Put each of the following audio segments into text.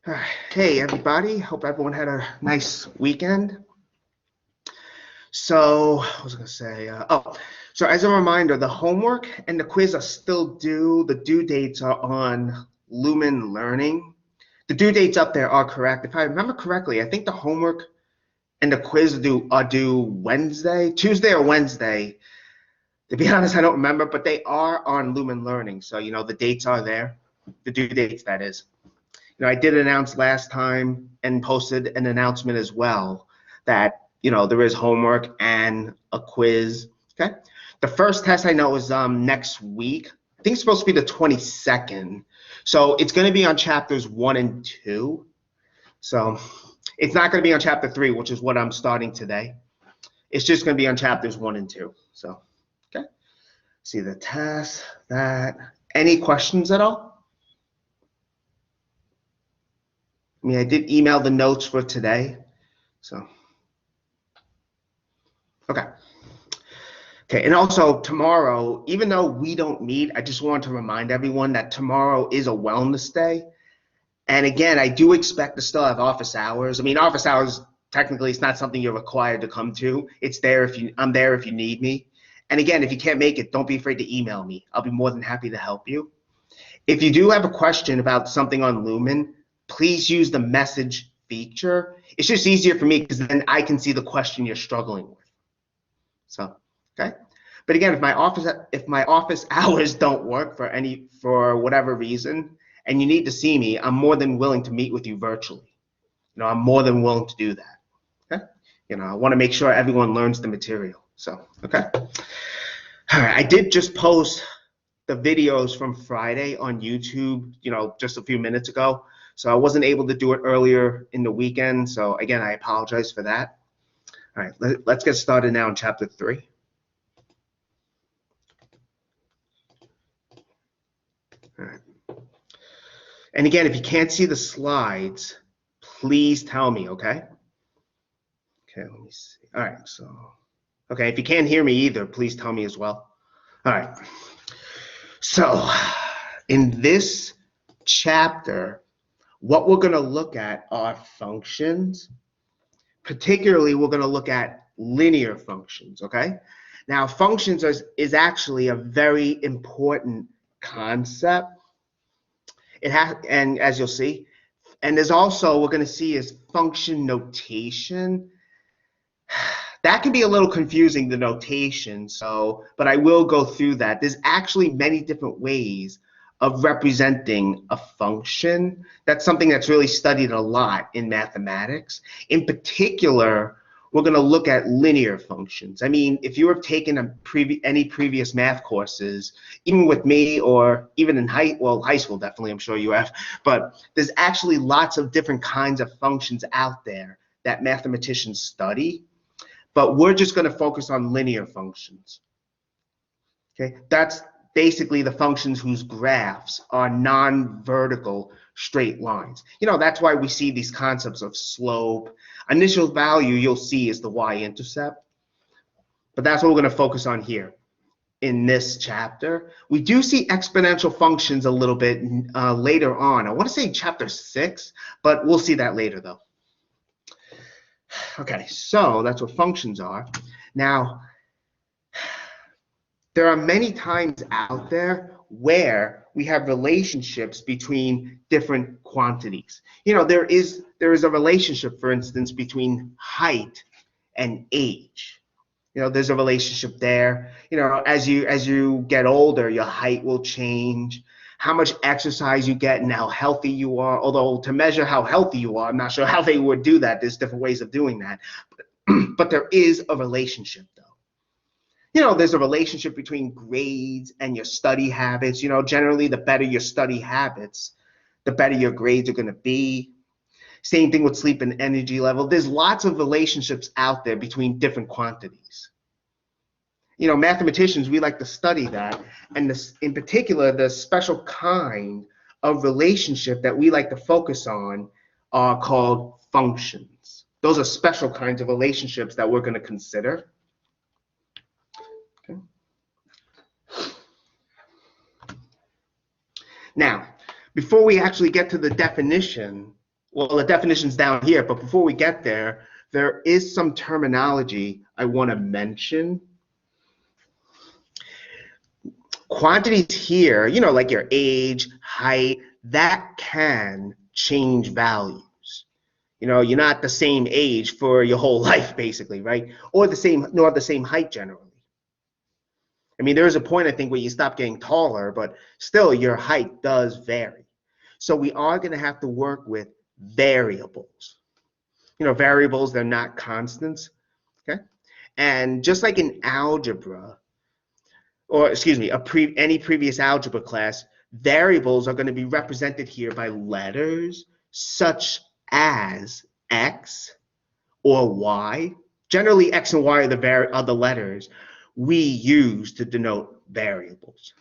Hey everybody, hope everyone had a nice weekend. So, what was I gonna say? So as a reminder, the homework and the quiz are still due. The due dates are on Lumen Learning. The due dates up there are correct. If I remember correctly, I think the homework and the quiz are due Wednesday, Tuesday or Wednesday. To be honest, I don't remember, but they are on Lumen Learning. So, the dates are there, the due dates, that is. I did announce last time and posted an announcement as well that, there is homework and a quiz, okay? The first test I know is next week. I think it's supposed to be the 22nd. So it's going to be on chapters 1 and 2. So it's not going to be on chapter 3, which is what I'm starting today. It's just going to be on chapters 1 and 2. So, okay. See the test, that. Any questions at all? I did email the notes for today, so. Okay, and also tomorrow, even though we don't meet, I just want to remind everyone that tomorrow is a wellness day. And again, I do expect to still have office hours. Office hours, technically, it's not something you're required to come to. I'm there if you need me. And again, if you can't make it, don't be afraid to email me. I'll be more than happy to help you. If you do have a question about something on Lumen, please use the message feature. It's just easier for me because then I can see the question you're struggling with. So, okay. But again, if my office hours don't work for whatever reason, and you need to see me, I'm more than willing to meet with you virtually. I'm more than willing to do that. Okay. I want to make sure everyone learns the material. So, okay. All right. I did just post the videos from Friday on YouTube, just a few minutes ago. So I wasn't able to do it earlier in the weekend. So again, I apologize for that. All right, let's get started now in chapter 3. All right. And again, if you can't see the slides, please tell me, okay? Okay, let me see. All right, so, okay, if you can't hear me either, please tell me as well. All right. So, in this chapter, what we're going to look at are functions. Particularly, we're going to look at linear functions, okay? Now, functions is actually a very important concept. It has, and as you'll see, and there's also, we're going to see is function notation. That can be a little confusing, the notation, but I will go through that. There's actually many different ways of representing a function. That's something that's really studied a lot in mathematics. In particular, we're going to look at linear functions. If you have taken any previous math courses, even with me or even in high school, definitely, I'm sure you have, but there's actually lots of different kinds of functions out there that mathematicians study, but we're just going to focus on linear functions. Okay, that's basically the functions whose graphs are non-vertical straight lines. That's why we see these concepts of slope. Initial value you'll see is the y-intercept, but that's what we're going to focus on here in this chapter. We do see exponential functions a little bit later on. I want to say chapter 6, but we'll see that later though. Okay, so that's what functions are. Now, there are many times out there where we have relationships between different quantities. There is a relationship, for instance, between height and age. There's a relationship there. As you get older, your height will change. How much exercise you get and how healthy you are. Although to measure how healthy you are, I'm not sure how they would do that. There's different ways of doing that. But there is a relationship, though. There's a relationship between grades and your study habits. Generally, the better your study habits, the better your grades are going to be. Same thing with sleep and energy level. There's lots of relationships out there between different quantities. Mathematicians, we like to study that. And in particular, the special kind of relationship that we like to focus on are called functions. Those are special kinds of relationships that we're going to consider. Now, before we actually get to the definition well, the definition's down here, but before we get there, there is some terminology I want to mention. Quantities here, you know, like your age, height, that can change values. You know, you're not the same age for your whole life, basically, right? Or the same, nor the same height generally. I mean, there is a point, I think, where you stop getting taller, but still your height does vary. So we are going to have to work with variables. You know, variables, they're not constants, okay? And just like in algebra, or excuse me, any previous algebra class, variables are going to be represented here by letters such as X or Y. Generally, X and Y are the letters we use to denote variables.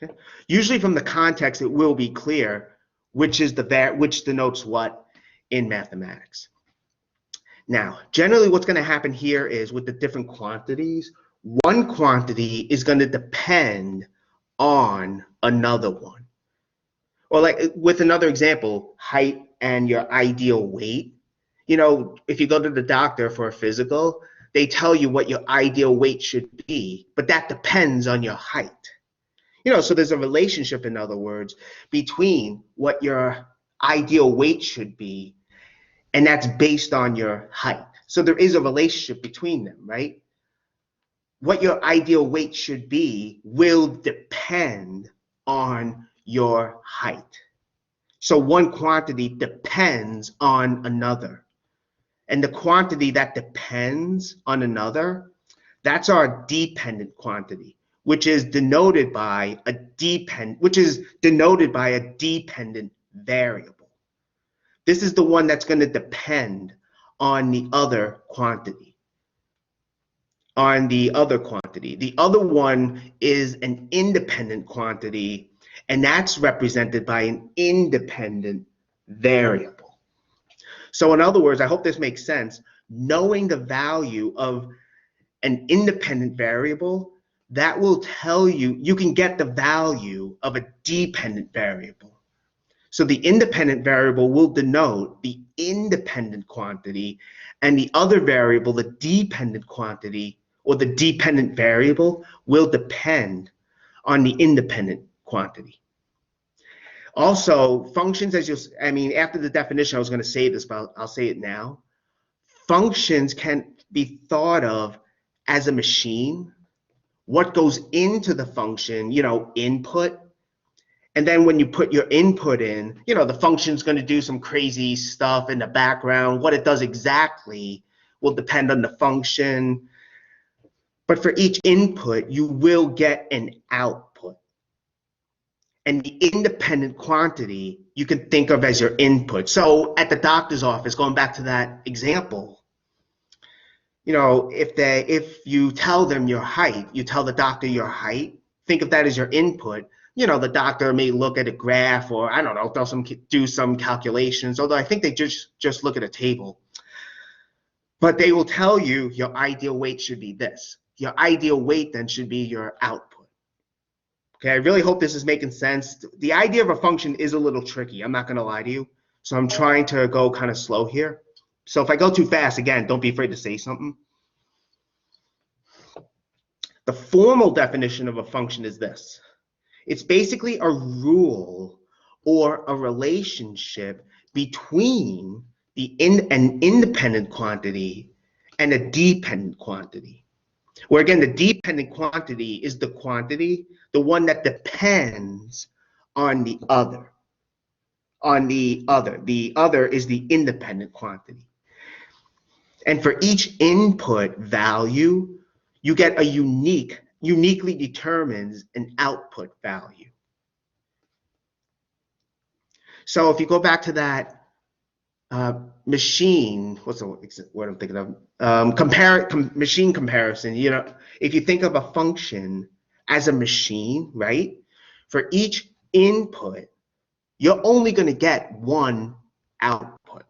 Okay? Usually from the context, it will be clear which denotes what in mathematics. Now, generally what's going to happen here is with the different quantities, one quantity is going to depend on another one. Or like with another example, height and your ideal weight. You know, if you go to the doctor for a physical, they tell you what your ideal weight should be, but that depends on your height. You know, so there's a relationship, in other words, between what your ideal weight should be, and that's based on your height. So there is a relationship between them, right? What your ideal weight should be will depend on your height. So one quantity depends on another. And the quantity that depends on another, that's our dependent quantity, which is denoted by a dependent variable. This is the one that's going to depend on the other quantity. The other one is an independent quantity, and that's represented by an independent variable. So in other words, I hope this makes sense. Knowing the value of an independent variable, that will tell you, you can get the value of a dependent variable. So the independent variable will denote the independent quantity, and the other variable, the dependent quantity, or the dependent variable, will depend on the independent quantity. Also, functions, after the definition, I was going to say this, but I'll say it now. Functions can be thought of as a machine. What goes into the function, you know, input. And then when you put your input in, you know, the function's going to do some crazy stuff in the background. What it does exactly will depend on the function. But for each input, you will get an output. And the independent quantity you can think of as your input. So at the doctor's office, going back to that example, you know, if you tell them your height, you tell the doctor your height, think of that as your input. You know, the doctor may look at a graph, or I don't know, do some calculations, although I think they just look at a table. But they will tell you your ideal weight should be this. Your ideal weight then should be your output. Okay, I really hope this is making sense. The idea of a function is a little tricky, I'm not going to lie to you. So I'm trying to go kind of slow here. So if I go too fast, again, don't be afraid to say something. The formal definition of a function is this. It's basically a rule or a relationship between an independent quantity and a dependent quantity. Where again, the dependent quantity is the quantity, the one that depends on the other. The other is the independent quantity. And for each input value, you get a uniquely determines an output value. So if you go back to that machine, what's the word I'm thinking of? Machine comparison. You know, if you think of a function as a machine, right? For each input, you're only going to get one output.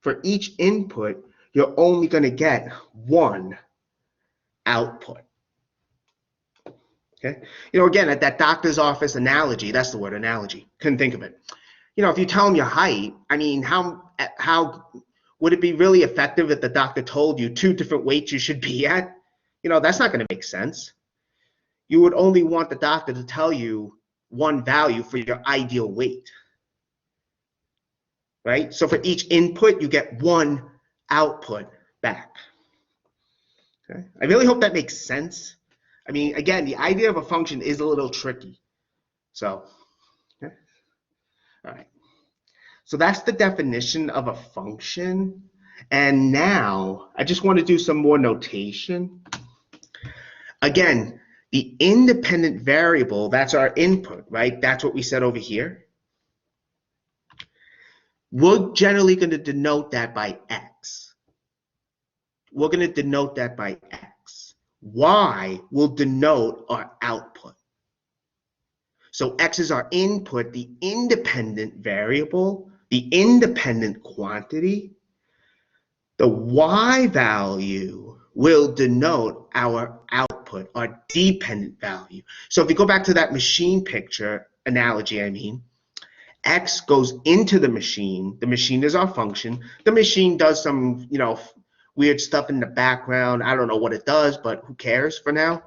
For each input, you're only going to get one output. Okay. You know, again, at that doctor's office analogy, that's the word, analogy. Couldn't think of it. if you tell them your height, I mean, how would it be really effective if the doctor told you 2 different weights you should be at? That's not going to make sense. You would only want the doctor to tell you one value for your ideal weight, right? So for each input, you get one output back. Okay? I really hope that makes sense. I mean, again, the idea of a function is a little tricky. So, okay. All right. So that's the definition of a function. And now I just want to do some more notation. Again, the independent variable, that's our input, right? That's what we said over here. We're generally going to denote that by x. We're going to denote that by x. Y will denote our output. So x is our input, the independent variable, the independent quantity. The y value will denote our output, our dependent value. So if you go back to that machine picture analogy, x goes into the machine is our function. The machine does some, weird stuff in the background. I don't know what it does, but who cares for now?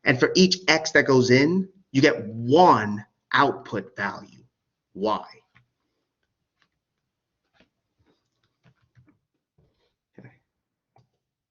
And for each x that goes in, you get one output value, y.